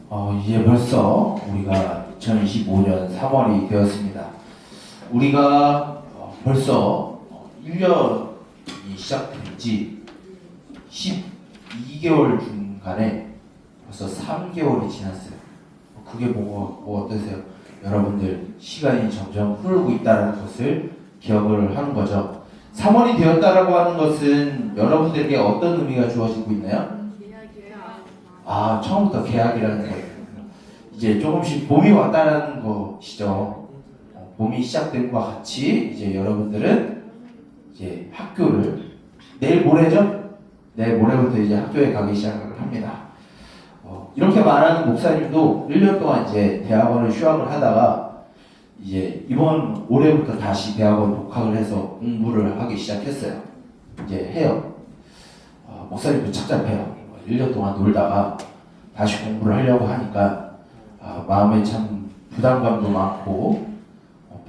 이제 벌써 우리가 2025년 3월이 되었습니다. 우리가 벌써 1년이 시작된 지 12개월 중간에 벌써 3개월이 지났어요. 그게 뭐 어떠세요? 여러분들 시간이 점점 흐르고 있다는 것을 기억을 하는 거죠. 3월이 되었다라고 하는 것은 여러분들에게 어떤 의미가 주어지고 있나요? 처음부터 계약이라는 거예요. 이제 조금씩 봄이 왔다는 것이죠. 봄이 시작된 것과 같이 이제 여러분들은 이제 학교를 내일 모레죠? 내일 모레부터 이제 학교에 가기 시작을 합니다. 이렇게 말하는 목사님도 1년 동안 이제 대학원을 휴학을 하다가 이제 이번 올해부터 다시 대학원 복학을 해서 공부를 하기 시작했어요. 이제 해요. 목사님도 착잡해요. 1년 동안 놀다가 다시 공부를 하려고 하니까 마음에 참 부담감도 많고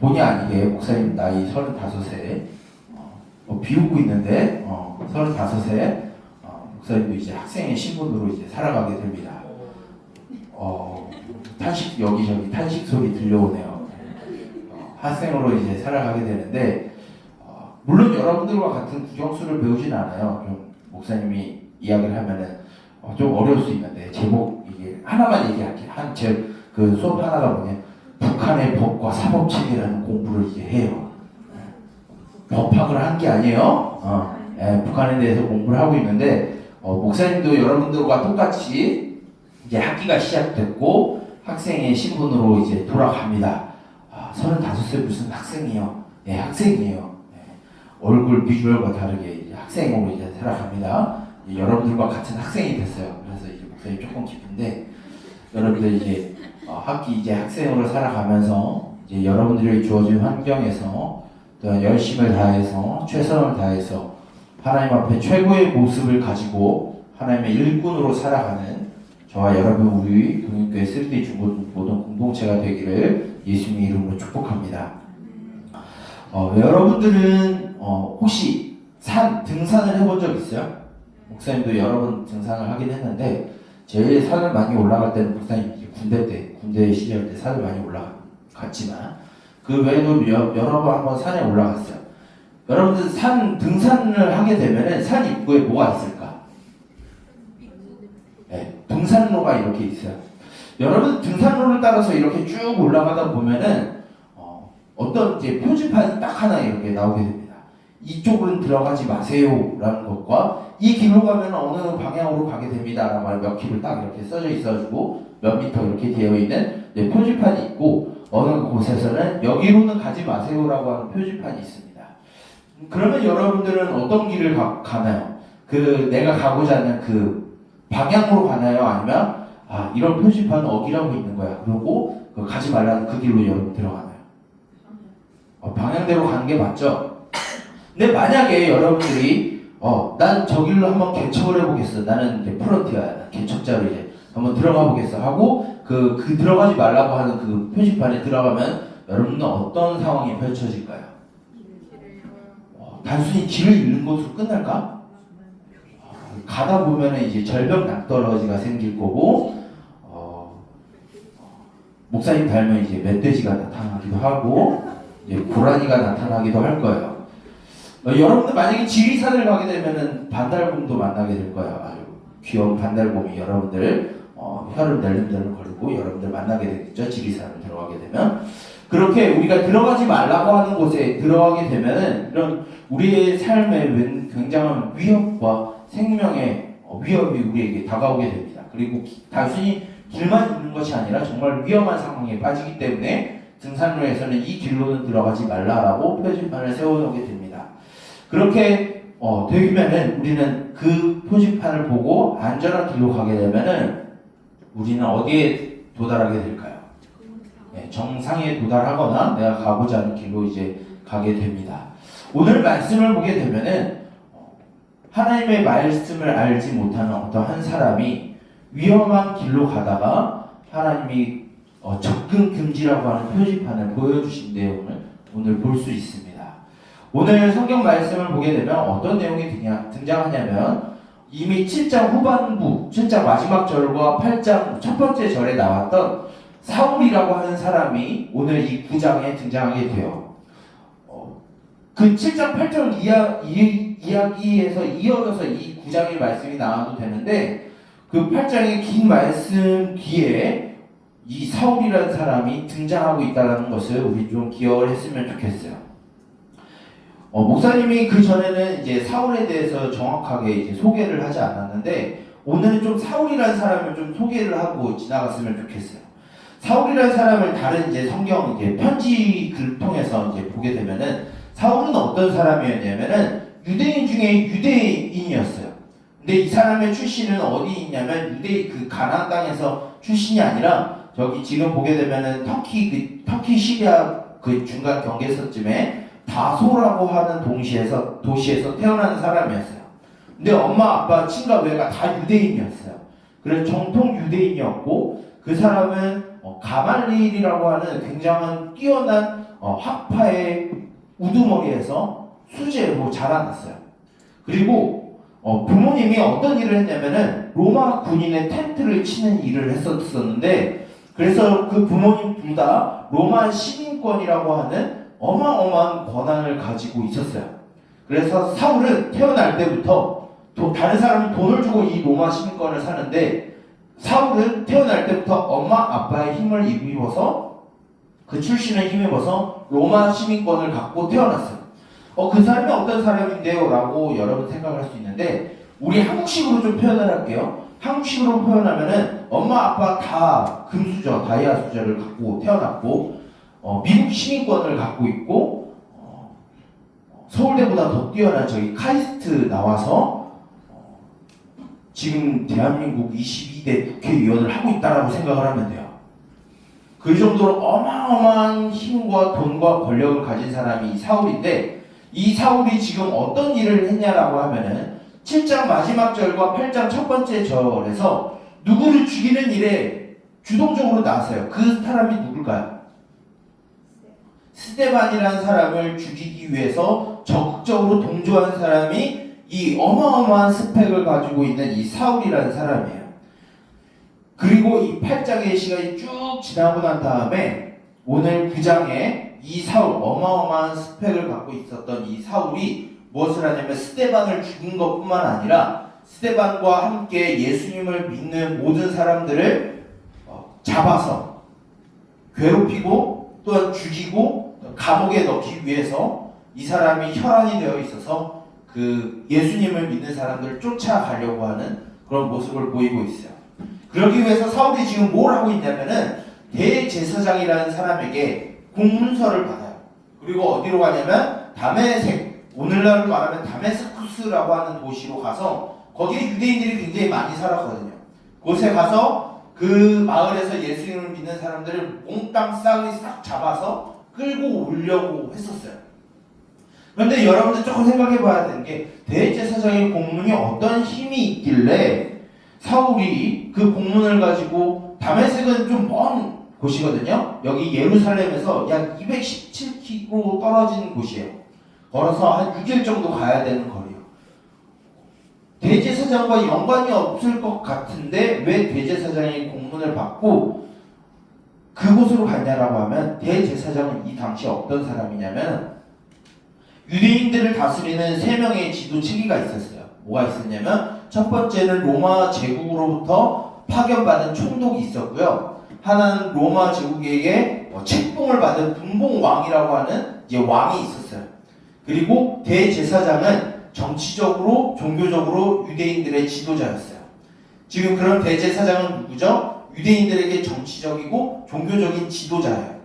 본의 아니게 목사님 나이 35세 비웃고 있는데 35세 목사님도 이제 학생의 신분으로 이제 살아가게 됩니다. 탄식 여기저기 탄식 소리 들려오네요. 학생으로 이제 살아가게 되는데 물론 여러분들과 같은 국영수를 배우진 않아요. 좀 목사님이 이야기를 하면은 좀 어려울 수 있는데 제목 이게 하나만 얘기할게요. 그 수업 하나가 뭐냐? 북한의 법과 사법체계라는 공부를 이제 해요. 법학을 한 게 아니에요. 북한에 대해서 공부를 하고 있는데 목사님도 여러분들과 똑같이 이제 학기가 시작됐고 학생의 신분으로 이제 돌아갑니다. 35세 무슨 학생이요? 네, 학생이에요. 얼굴 비주얼과 다르게 이제 학생으로 이제 살아갑니다. 여러분들과 같은 학생이 됐어요. 그래서 이제 목사님 조금 기쁜데 여러분들 이제 학기 이제 학생으로 살아가면서 이제 여러분들이 주어진 환경에서 또 열심을 다해서 최선을 다해서 하나님 앞에 최고의 모습을 가지고 하나님의 일꾼으로 살아가는 저와 여러분 우리 동인교회 3D 중고등 공동체가 되기를 예수님의 이름으로 축복합니다. 여러분들은 혹시 등산을 해본 적 있어요? 목사님도 여러 번 등산을 하긴 했는데 제일 산을 많이 올라갈 때는 목사님 군대 시절 때 산을 많이 올라갔지만 그 외에도 여러 번 한번 산에 올라갔어요. 여러분들 등산을 하게 되면은 산 입구에 뭐가 있을까? 네, 등산로가 이렇게 있어요. 여러분 등산로를 따라서 이렇게 쭉 올라가다 보면은 어떤 이제 표지판이 딱 하나 이렇게 나오게 됩니다. 이쪽은 들어가지 마세요라는 것과 이 길로 가면 어느 방향으로 가게 됩니다라고 몇 킬로 딱 이렇게 써져 있어가지고 몇 미터 이렇게 되어 있는 표지판이 있고 어느 곳에서는 여기로는 가지 마세요라고 하는 표지판이 있습니다. 그러면 여러분들은 어떤 길을 가나요? 내가 가고자 하는 그 방향으로 가나요? 아니면 이런 표지판 어기라고 있는 거야. 그러고 가지 말라는 그 길로 여러분 들어가나요? 방향대로 가는 게 맞죠? 근데 만약에 여러분들이 난 저 길로 한번 개척을 해보겠어. 나는 이제 프론티어야. 개척자로 이제 한번 들어가 보겠어 하고 그 들어가지 말라고 하는 그 표지판에 들어가면 여러분은 어떤 상황이 펼쳐질까요? 단순히 길을 잃는 것으로 끝날까? 가다 보면은 이제 절벽 낭떠러지가 생길 거고 목사님 닮은 이제 멧돼지가 나타나기도 하고 이제 고라니가 나타나기도 할 거예요. 여러분들 만약에 지리산을 가게 되면은 반달곰도 만나게 될 거예요. 아주 귀여운 반달곰이 여러분들 혀를 낼름낼름 거리고 여러분들 만나게 되겠죠. 지리산을 들어가게 되면 그렇게 우리가 들어가지 말라고 하는 곳에 들어가게 되면은 이런 우리의 삶에 굉장한 위협과 생명의 위협이 우리에게 다가오게 됩니다. 그리고 단순히 길만 있는 것이 아니라 정말 위험한 상황에 빠지기 때문에 등산로에서는 이 길로는 들어가지 말라라고 표지판을 세워놓게 됩니다. 그렇게 되면은 우리는 그 표지판을 보고 안전한 길로 가게 되면은 우리는 어디에 도달하게 될까요? 정상에 도달하거나 내가 가고자 하는 길로 이제 가게 됩니다. 오늘 말씀을 보게 되면은 하나님의 말씀을 알지 못하는 어떤 한 사람이 위험한 길로 가다가 하나님이 접근 금지라고 하는 표지판을 보여주신 내용을 오늘 볼 수 있습니다. 오늘 성경 말씀을 보게 되면 어떤 내용이 등장하냐면 이미 7장 후반부, 7장 마지막 절과 8장 첫 번째 절에 나왔던 사울이라고 하는 사람이 오늘 이 9장에 등장하게 돼요. 그 7장 8절 이야기에서 이어져서 이 9장의 말씀이 나와도 되는데 그 8장의 긴 말씀 뒤에 이 사울이라는 사람이 등장하고 있다는 것을 우리 좀 기억을 했으면 좋겠어요. 목사님이 그 전에는 이제 사울에 대해서 정확하게 이제 소개를 하지 않았는데 오늘은 좀 사울이라는 사람을 좀 소개를 하고 지나갔으면 좋겠어요. 사울이라는 사람을 다른 이제 성경 이제 편지를 통해서 이제 보게 되면은 사울은 어떤 사람이었냐면은 유대인 중에 유대인이었어요. 근데 이 사람의 출신은 어디 있냐면 유대 그 가나안 땅에서 출신이 아니라 저기 지금 보게 되면은 터키 시리아 그 중간 경계선쯤에 다소라고 하는 도시에서 태어난 사람이었어요. 근데 엄마, 아빠, 친가, 외가 다 유대인이었어요. 그래서 정통 유대인이었고 그 사람은 가말리엘이라고 하는 굉장한 뛰어난 학파의 우두머리에서 수재로 자라났어요. 그리고 부모님이 어떤 일을 했냐면은 로마 군인의 텐트를 치는 일을 했었는데 그래서 그 부모님 둘 다 로마 시민권이라고 하는 어마어마한 권한을 가지고 있었어요. 그래서 사울은 태어날 때부터 다른 사람은 돈을 주고 이 로마 시민권을 사는데 사울은 태어날 때부터 엄마 아빠의 힘을 입어서 그 출신을 힘입어서 로마 시민권을 갖고 태어났어요. 그 사람이 어떤 사람인데요? 라고 여러분 생각할 수 있는데 우리 한국식으로 좀 표현을 할게요. 한국식으로 표현하면은 엄마 아빠 다 금수저 다이아 수저를 갖고 태어났고 미국 시민권을 갖고 있고 서울대보다 더 뛰어난 저기 카이스트 나와서 지금 대한민국 22대 국회의원을 하고 있다라고 생각을 하면 돼요. 그 정도로 어마어마한 힘과 돈과 권력을 가진 사람이 이 사울인데 이 사울이 지금 어떤 일을 했냐라고 하면은 7장 마지막 절과 8장 첫 번째 절에서 누구를 죽이는 일에 주동적으로 나서요. 그 사람이 누굴까요? 스데반이라는 사람을 죽이기 위해서 적극적으로 동조한 사람이 이 어마어마한 스펙을 가지고 있는 이 사울이라는 사람이에요. 그리고 이 8장의 시간이 쭉 지나고 난 다음에 오늘 9장에 이 사울, 어마어마한 스펙을 갖고 있었던 이 사울이 무엇을 하냐면 스데반을 죽인 것뿐만 아니라 스데반과 함께 예수님을 믿는 모든 사람들을 잡아서 괴롭히고 또한 죽이고 감옥에 넣기 위해서 이 사람이 혈안이 되어 있어서 그 예수님을 믿는 사람들을 쫓아가려고 하는 그런 모습을 보이고 있어요. 그러기 위해서 사울이 지금 뭘 하고 있냐면은 대제사장이라는 사람에게 공문서를 받아요. 그리고 어디로 가냐면 다메섹, 오늘날로 말하면 다메스쿠스라고 하는 도시로 가서 거기에 유대인들이 굉장히 많이 살았거든요. 그곳에 가서 그 마을에서 예수님을 믿는 사람들을 몽땅 싹 잡아서 끌고 오려고 했었어요. 그런데 여러분들 조금 생각해 봐야 되는 게 대제사장의 공문이 어떤 힘이 있길래 사울이 그 공문을 가지고 다메섹은 좀 먼 곳이거든요. 여기 예루살렘에서 약 217km 떨어진 곳이에요. 걸어서 한 6일 정도 가야 되는 거리예요. 대제사장과 연관이 없을 것 같은데 왜 대제사장이 공문을 받고 그곳으로 갔냐라고 하면 대제사장은 이 당시 어떤 사람이냐면 유대인들을 다스리는 3명의 지도 체계가 있었어요. 뭐가 있었냐면 첫 번째는 로마 제국으로부터 파견받은 총독이 있었고요. 하나는 로마 제국에게 책봉을 받은 분봉왕이라고 하는 이제 왕이 있었어요. 그리고 대제사장은 정치적으로 종교적으로 유대인들의 지도자였어요. 지금 그런 대제사장은 누구죠? 유대인들에게 정치적이고 종교적인 지도자예요.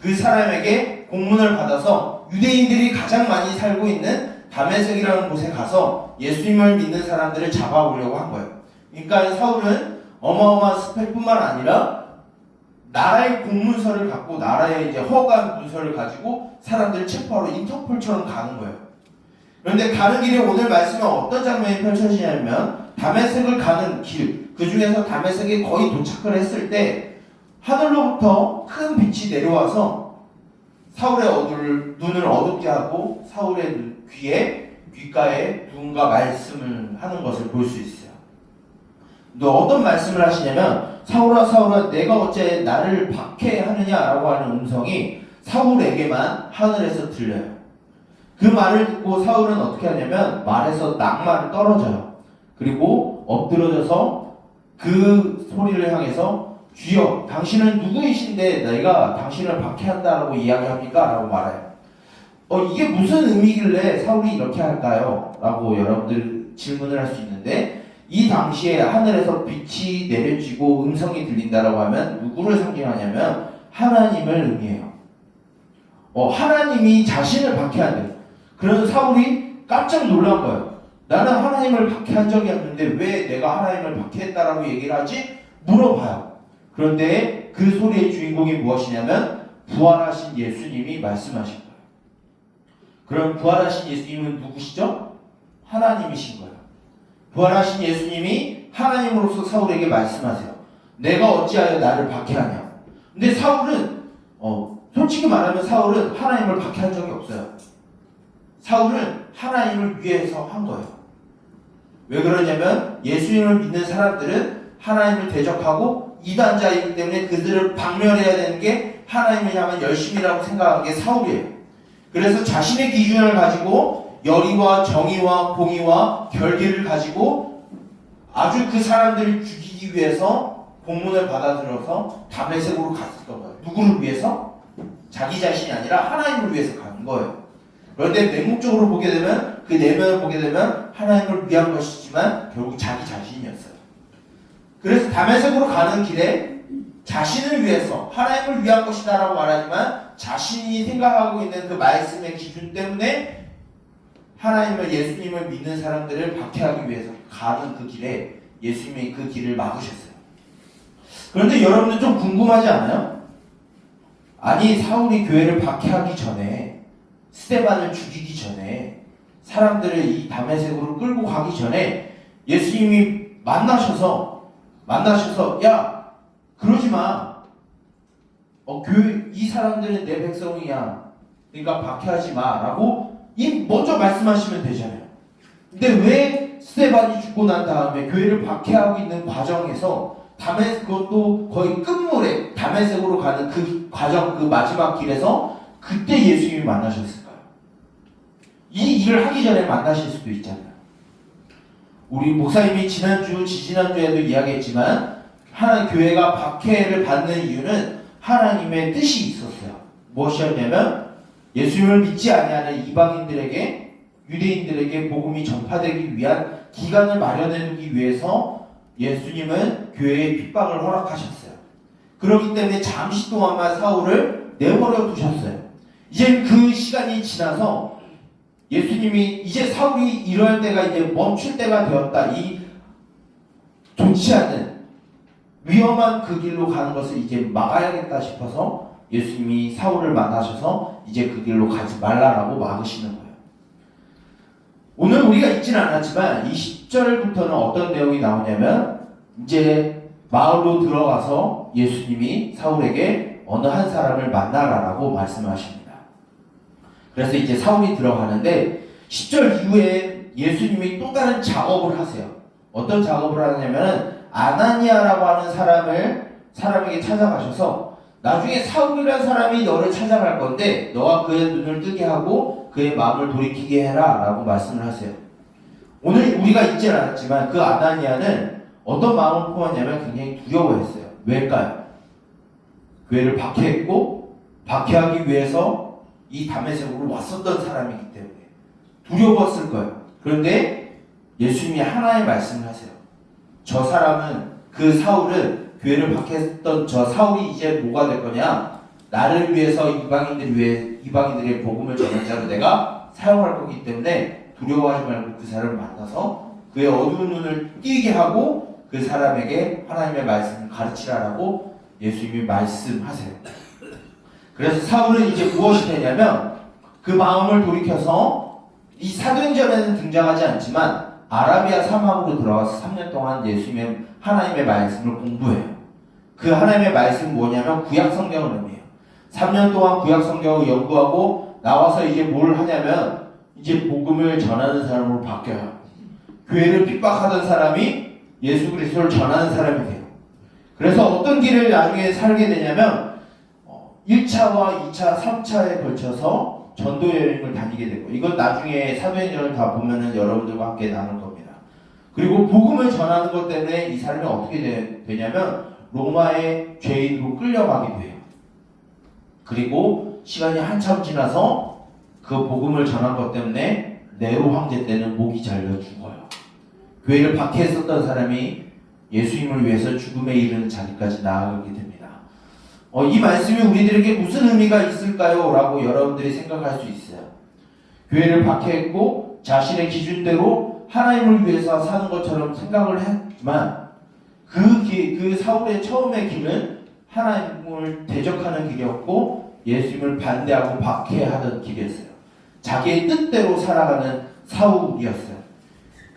그 사람에게 공문을 받아서 유대인들이 가장 많이 살고 있는 다메섹이라는 곳에 가서 예수님을 믿는 사람들을 잡아오려고 한 거예요. 그러니까 사울은 어마어마한 스펙뿐만 아니라 나라의 공문서를 갖고 나라의 이제 허가한 문서를 가지고 사람들을 체포하러 인터폴처럼 가는 거예요. 그런데 가는 길에 오늘 말씀은 어떤 장면이 펼쳐지냐면 다메섹을 가는 길, 그 중에서 다메섹에 거의 도착을 했을 때 하늘로부터 큰 빛이 내려와서 사울의 눈을 어둡게 하고 사울의 귀에 귓가에 누군가 말씀을 하는 것을 볼 수 있어요. 너 어떤 말씀을 하시냐면 사울아 사울아 내가 어째 나를 박해하느냐라고 하는 음성이 사울에게만 하늘에서 들려요. 그 말을 듣고 사울은 어떻게 하냐면 말에서 낙마를 떨어져요. 그리고 엎드러져서 그 소리를 향해서 주여 당신은 누구이신데 내가 당신을 박해한다라고 이야기합니까? 라고 말해요. 이게 무슨 의미길래 사울이 이렇게 할까요? 라고 여러분들 질문을 할 수 있는데 이 당시에 하늘에서 빛이 내려지고 음성이 들린다라고 하면 누구를 상징하냐면 하나님을 의미해요. 하나님이 자신을 박해한대요. 그래서 사울이 깜짝 놀란 거예요. 나는 하나님을 박해한 적이 없는데 왜 내가 하나님을 박해했다라고 얘기를 하지? 물어봐요. 그런데 그 소리의 주인공이 무엇이냐면 부활하신 예수님이 말씀하신 거예요. 그럼 부활하신 예수님은 누구시죠? 하나님이신 거예요. 부활하신 예수님이 하나님으로서 사울에게 말씀하세요. 내가 어찌하여 나를 박해하냐. 근데 사울은 솔직히 말하면 사울은 하나님을 박해한 적이 없어요. 사울은 하나님을 위해서 한 거예요. 왜 그러냐면 예수님을 믿는 사람들은 하나님을 대적하고 이단자이기 때문에 그들을 박멸해야 되는 게 하나님을 향한 열심이라고 생각하는 게 사울이에요. 그래서 자신의 기준을 가지고 열의와 정의와 공의와 결계를 가지고 아주 그 사람들을 죽이기 위해서 본문을 받아들여서 다메섹으로 갔을 거예요. 누구를 위해서? 자기 자신이 아니라 하나님을 위해서 가는 거예요. 그런데 맹목적으로 보게 되면 그 내면을 보게 되면 하나님을 위한 것이지만 결국 자기 자신이었어요. 그래서 다메섹으로 가는 길에 자신을 위해서 하나님을 위한 것이다 라고 말하지만 자신이 생각하고 있는 그 말씀의 기준 때문에 하나님을 예수님을 믿는 사람들을 박해하기 위해서 가는 그 길에 예수님이 그 길을 막으셨어요. 그런데 여러분들 좀 궁금하지 않아요? 아니 사울이 교회를 박해하기 전에 스데반을 죽이기 전에 사람들을 이 다메섹으로 끌고 가기 전에 예수님이 만나셔서 야 그러지 마. 교회 이 사람들은 내 백성이야. 그러니까 박해하지 마라고 먼저 말씀하시면 되잖아요. 근데 왜 스데반이 죽고 난 다음에 교회를 박해하고 있는 과정에서 그것도 거의 끝물에 다메섹으로 가는 그 과정 그 마지막 길에서 그때 예수님이 만나셨을까요? 이 일을 하기 전에 만나실 수도 있잖아요. 우리 목사님이 지지난주에도 이야기했지만 하나님 교회가 박해를 받는 이유는 하나님의 뜻이 있었어요. 무엇이었냐면 예수님을 믿지 아니하는 이방인들에게 유대인들에게 복음이 전파되기 위한 기간을 마련해두기 위해서 예수님은 교회의 핍박을 허락하셨어요. 그렇기 때문에 잠시 동안만 사울을 내버려 두셨어요. 이제 그 시간이 지나서 예수님이 이제 사울이 이럴 때가 이제 멈출 때가 되었다. 이 좋지 않은 위험한 그 길로 가는 것을 이제 막아야겠다 싶어서 예수님이 사울을 만나셔서 이제 그 길로 가지 말라라고 막으시는 거예요. 오늘 우리가 읽지는 않았지만 이 10절부터는 어떤 내용이 나오냐면 이제 마을로 들어가서 예수님이 사울에게 어느 한 사람을 만나라라고 말씀하십니다. 그래서 이제 사울이 들어가는데 10절 이후에 예수님이 또 다른 작업을 하세요. 어떤 작업을 하냐면 아나니아라고 하는 사람에게 찾아가셔서 나중에 사울이라는 사람이 너를 찾아갈 건데 너가 그의 눈을 뜨게 하고 그의 마음을 돌이키게 해라 라고 말씀을 하세요. 오늘 우리가 읽지 않았지만 그 아나니아는 어떤 마음을 품었냐면 굉장히 두려워했어요. 왜일까요? 교회를 박해했고 박해하기 위해서 이 다메섹으로 왔었던 사람이기 때문에 두려웠을 거예요. 그런데 예수님이 하나의 말씀을 하세요. 저 사람은 그 사울은 교회를 박해했던 저 사울이 이제 뭐가 될 거냐? 나를 위해서 이방인들의 복음을 전하는 자로 내가 사용할 거기 때문에 두려워하지 말고 그 사람을 만나서 그의 어두운 눈을 띄게 하고 그 사람에게 하나님의 말씀을 가르치라라고 예수님이 말씀하세요. 그래서 사울은 이제 무엇이 되냐면 그 마음을 돌이켜서 이 사도행전에는 등장하지 않지만 아라비아 사막으로 들어가서 3년 동안 예수님의 하나님의 말씀을 공부해요. 그 하나님의 말씀은 뭐냐면 구약 성경을 의미해요. 3년 동안 구약 성경을 연구하고 나와서 이제 뭘 하냐면 이제 복음을 전하는 사람으로 바뀌어요. 교회를 핍박하던 사람이 예수 그리스도를 전하는 사람이 돼요. 그래서 어떤 길을 나중에 살게 되냐면 1차와 2차, 3차에 걸쳐서 전도 여행을 다니게 되고, 이건 나중에 사도행전을 다 보면은 여러분들과 함께 나눌 겁니다. 그리고 복음을 전하는 것 때문에 이 사람이 어떻게 되냐면 로마의 죄인으로 끌려가게 돼요. 그리고 시간이 한참 지나서 그 복음을 전한 것 때문에 네로 황제 때는 목이 잘려 죽어요. 교회를 박해했었던 사람이 예수님을 위해서 죽음에 이르는 자리까지 나아가게 됩니다. 이 말씀이 우리들에게 무슨 의미가 있을까요? 라고 여러분들이 생각할 수 있어요. 교회를 박해했고 자신의 기준대로 하나님을 위해서 사는 것처럼 생각을 했지만 그 사울의 처음의 길은 하나님을 대적하는 길이었고 예수님을 반대하고 박해하던 길이었어요. 자기의 뜻대로 살아가는 사울이었어요.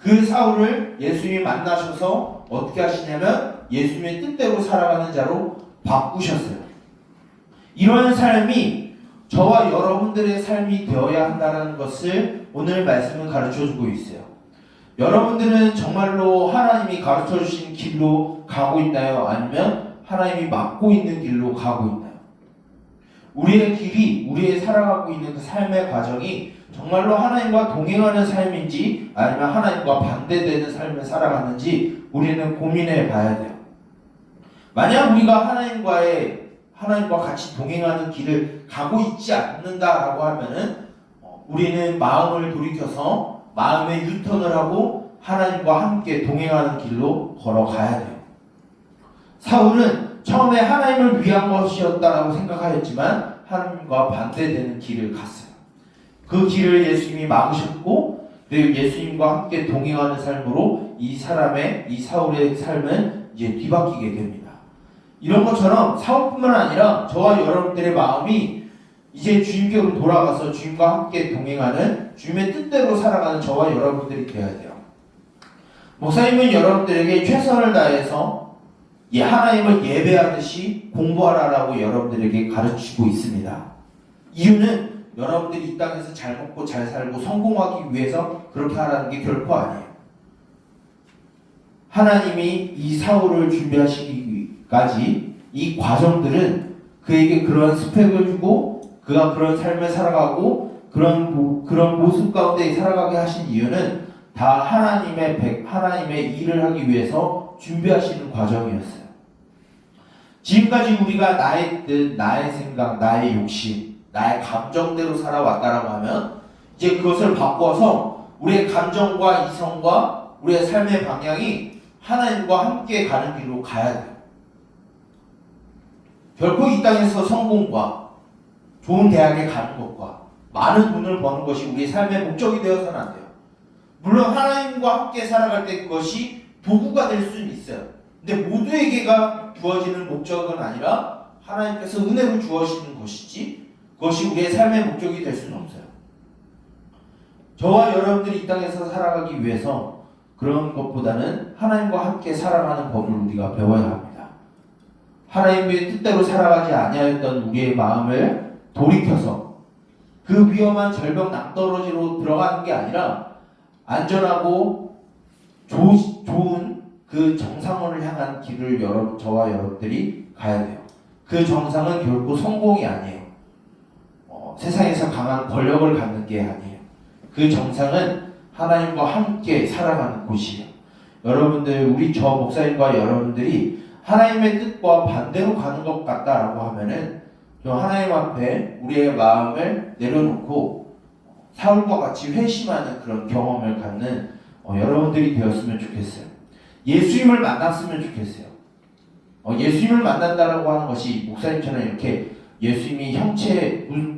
그 사울을 예수님이 만나셔서 어떻게 하시냐면 예수님의 뜻대로 살아가는 자로 바꾸셨어요. 이러한 삶이 저와 여러분들의 삶이 되어야 한다는 것을 오늘 말씀은 가르쳐주고 있어요. 여러분들은 정말로 하나님이 가르쳐주신 길로 가고 있나요? 아니면 하나님이 막고 있는 길로 가고 있나요? 우리의 길이, 우리의 살아가고 있는 그 삶의 과정이 정말로 하나님과 동행하는 삶인지 아니면 하나님과 반대되는 삶을 살아가는지 우리는 고민해 봐야 돼요. 만약 우리가 하나님과 같이 동행하는 길을 가고 있지 않는다라고 하면은 우리는 마음을 돌이켜서 마음의 유턴을 하고 하나님과 함께 동행하는 길로 걸어가야 돼요. 사울은 처음에 하나님을 위한 것이었다라고 생각하였지만 하나님과 반대되는 길을 갔어요. 그 길을 예수님이 막으셨고 그리고 예수님과 함께 동행하는 삶으로 이 사울의 삶은 이제 뒤바뀌게 됩니다. 이런 것처럼 사울뿐만 아니라 저와 여러분들의 마음이 이제 주님께로 돌아가서 주님과 함께 동행하는 주님의 뜻대로 살아가는 저와 여러분들이 되어야 돼요. 목사님은 여러분들에게 최선을 다해서 하나님을 예배하듯이 공부하라라고 여러분들에게 가르치고 있습니다. 이유는 여러분들이 이 땅에서 잘 먹고 잘 살고 성공하기 위해서 그렇게 하라는 게 결코 아니에요. 하나님이 이 사울을 준비하시기까지 이 과정들은 그에게 그런 스펙을 주고 그가 그런 삶을 살아가고 그런 모습 가운데 살아가게 하신 이유는 다 하나님의 일을 하기 위해서 준비하시는 과정이었어요. 지금까지 우리가 나의 뜻, 나의 생각, 나의 욕심, 나의 감정대로 살아왔다라고 하면 이제 그것을 바꿔서 우리의 감정과 이성과 우리의 삶의 방향이 하나님과 함께 가는 길로 가야 돼요. 결코 이 땅에서 성공과 좋은 대학에 가는 것과 많은 돈을 버는 것이 우리의 삶의 목적이 되어서는 안 돼요. 물론 하나님과 함께 살아갈 때 그것이 도구가 될 수는 있어요. 근데 모두에게가 주어지는 목적은 아니라 하나님께서 은혜로 주어지는 것이지 그것이 우리의 삶의 목적이 될 수는 없어요. 저와 여러분들이 이 땅에서 살아가기 위해서 그런 것보다는 하나님과 함께 살아가는 법을 우리가 배워야 합니다. 하나님의 뜻대로 살아가지 아니하였던 우리의 마음을 돌이켜서 그 위험한 절벽 낭떠러지로 들어가는 게 아니라 안전하고 좋은 그 정상을 향한 길을 저와 여러분들이 가야 돼요. 그 정상은 결코 성공이 아니에요. 세상에서 강한 권력을 갖는 게 아니에요. 그 정상은 하나님과 함께 살아가는 곳이에요. 여러분들, 저 목사님과 여러분들이 하나님의 뜻과 반대로 가는 것 같다라고 하면은 좀 하나님 앞에 우리의 마음을 내려놓고 사울과 같이 회심하는 그런 경험을 갖는 여러분들이 되었으면 좋겠어요. 예수님을 만났으면 좋겠어요. 예수님을 만난다라고 하는 것이 목사님처럼 이렇게 예수님이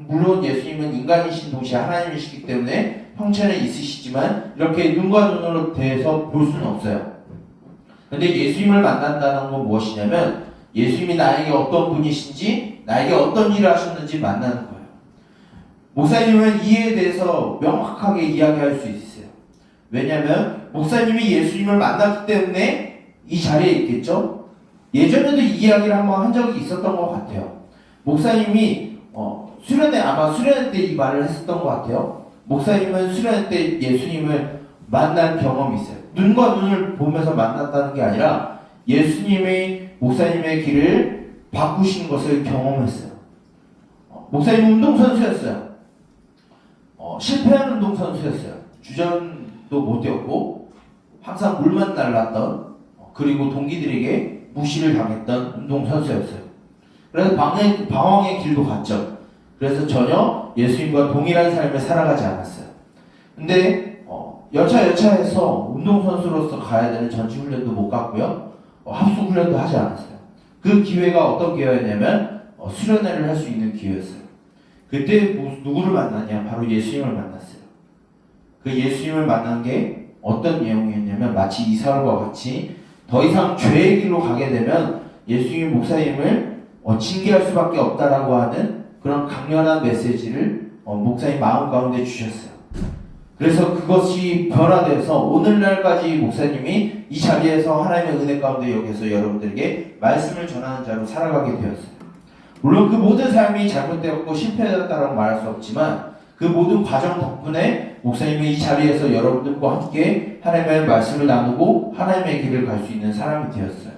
물론 예수님은 인간이신 동시에 하나님이시기 때문에 형체는 있으시지만 이렇게 눈과 눈으로 대해서 볼 수는 없어요. 근데 예수님을 만난다는 건 무엇이냐면 예수님이 나에게 어떤 분이신지 나에게 어떤 일을 하셨는지 만나는 거예요. 목사님은 이에 대해서 명확하게 이야기할 수 있어요. 왜냐하면 목사님이 예수님을 만났기 때문에 이 자리에 있겠죠. 예전에도 이 이야기를 한번 한 적이 있었던 것 같아요. 목사님이 아마 수련회 때 이 말을 했었던 것 같아요. 목사님은 수련 때 예수님을 만난 경험이 있어요. 눈과 눈을 보면서 만났다는 게 아니라 예수님이 목사님의 길을 바꾸신 것을 경험했어요. 목사님은 운동선수였어요. 실패한 운동선수였어요. 주전도 못 뛰었고 항상 물만 날랐던, 그리고 동기들에게 무시를 당했던 운동선수였어요. 그래서 방황의 길도 갔죠. 그래서 전혀 예수님과 동일한 삶을 살아가지 않았어요. 근데 여차여차해서 운동선수로서 가야 되는 전지훈련도 못 갔고요. 합숙훈련도 하지 않았어요. 그 기회가 어떤 기회였냐면 수련회를 할 수 있는 기회였어요. 그때 누구를 만났냐? 바로 예수님을 만났어요. 그 예수님을 만난 게 어떤 내용이었냐면 마치 이사울과 같이 더 이상 죄의 길로 가게 되면 예수님 목사님을 징계할 수밖에 없다라고 하는 그런 강렬한 메시지를 목사님 마음 가운데 주셨어요. 그래서 그것이 변화돼서 오늘날까지 목사님이 이 자리에서 하나님의 은혜 가운데 여기서 여러분들에게 말씀을 전하는 자로 살아가게 되었어요. 물론 그 모든 삶이 잘못되었고 실패되었다고 말할 수 없지만 그 모든 과정 덕분에 목사님이 이 자리에서 여러분들과 함께 하나님의 말씀을 나누고 하나님의 길을 갈 수 있는 사람이 되었어요.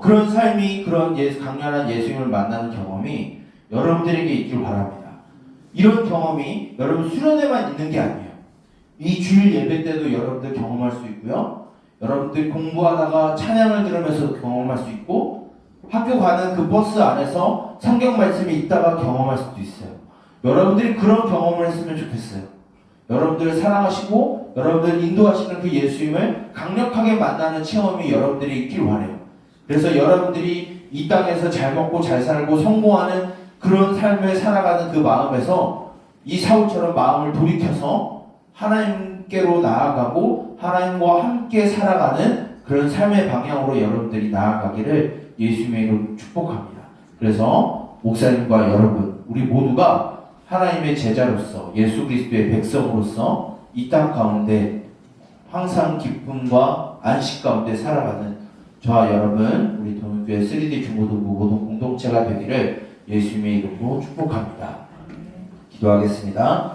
그런 삶이, 그런 강렬한 예수님을 만나는 경험이 여러분들에게 있길 바랍니다. 이런 경험이 여러분 수련회만 있는 게 아니에요. 이 주일 예배 때도 여러분들 경험할 수 있고요. 여러분들 공부하다가 찬양을 들으면서 경험할 수 있고, 학교 가는 그 버스 안에서 성경 말씀이 있다가 경험할 수도 있어요. 여러분들이 그런 경험을 했으면 좋겠어요. 여러분들을 사랑하시고 여러분들을 인도하시는 그 예수님을 강력하게 만나는 체험이 여러분들이 있길 바라요. 그래서 여러분들이 이 땅에서 잘 먹고 잘 살고 성공하는 그런 삶을 살아가는 그 마음에서 이 사울처럼 마음을 돌이켜서 하나님께로 나아가고 하나님과 함께 살아가는 그런 삶의 방향으로 여러분들이 나아가기를 예수님의 이름으로 축복합니다. 그래서 목사님과 여러분, 우리 모두가 하나님의 제자로서 예수 그리스도의 백성으로서 이 땅 가운데 항상 기쁨과 안식 가운데 살아가는 저와 여러분, 우리 동교회 3D 중고등부 모든 공동체가 되기를 예수님의 이름으로 축복합니다. 기도하겠습니다.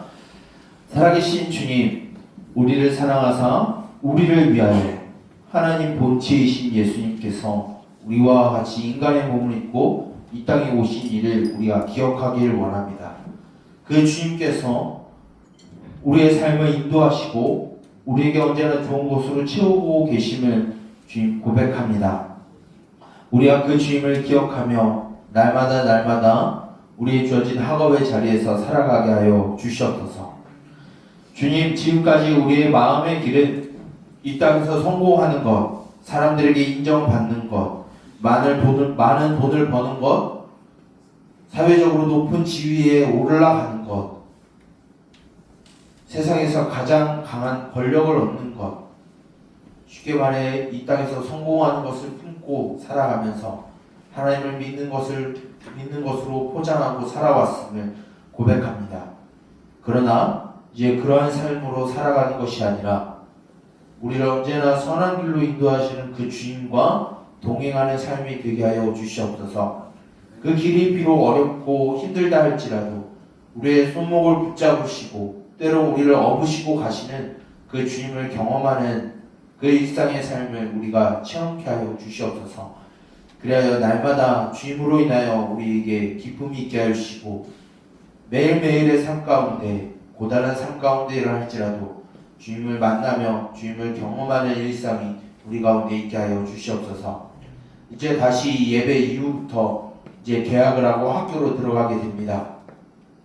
살아계신 주님, 우리를 사랑하사 우리를 위하여 하나님 본체이신 예수님께서 우리와 같이 인간의 몸을 입고 이 땅에 오신 일을 우리가 기억하기를 원합니다. 그 주님께서 우리의 삶을 인도하시고 우리에게 언제나 좋은 곳으로 채우고 계심을 주님 고백합니다. 우리가 그 주님을 기억하며 날마다 우리의 주어진 학업의 자리에서 살아가게 하여 주시옵소서. 주님, 지금까지 우리의 마음의 길은 이 땅에서 성공하는 것, 사람들에게 인정받는 것, 많은 돈을 버는 것, 사회적으로 높은 지위에 올라가는 것, 세상에서 가장 강한 권력을 얻는 것, 쉽게 말해 이 땅에서 성공하는 것을 품고 살아가면서 하나님을 믿는 것으로 포장하고 살아왔음을 고백합니다. 그러나 이제 그러한 삶으로 살아가는 것이 아니라 우리를 언제나 선한 길로 인도하시는 그 주님과 동행하는 삶이 되게 하여 주시옵소서. 그 길이 비록 어렵고 힘들다 할지라도 우리의 손목을 붙잡으시고 때로 우리를 업으시고 가시는 그 주님을 경험하는 그 일상의 삶을 우리가 체험케 하여 주시옵소서. 그리하여 날마다 주님으로 인하여 우리에게 기쁨이 있게 하시고 매일매일의 삶 가운데 고단한 삶 가운데를 할지라도 주님을 만나며 주님을 경험하는 일상이 우리 가운데 있게 하여 주시옵소서. 이제 다시 예배 이후부터 이제 개학을 하고 학교로 들어가게 됩니다.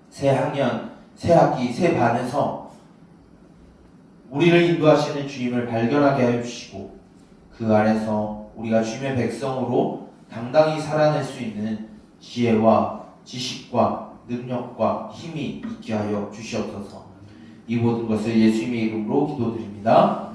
새 학년, 새 학기, 새 반에서 우리를 인도하시는 주님을 발견하게 해주시고 그 안에서 우리가 주님의 백성으로 당당히 살아낼 수 있는 지혜와 지식과 능력과 힘이 있게 하여 주시옵소서. 이 모든 것을 예수님의 이름으로 기도드립니다.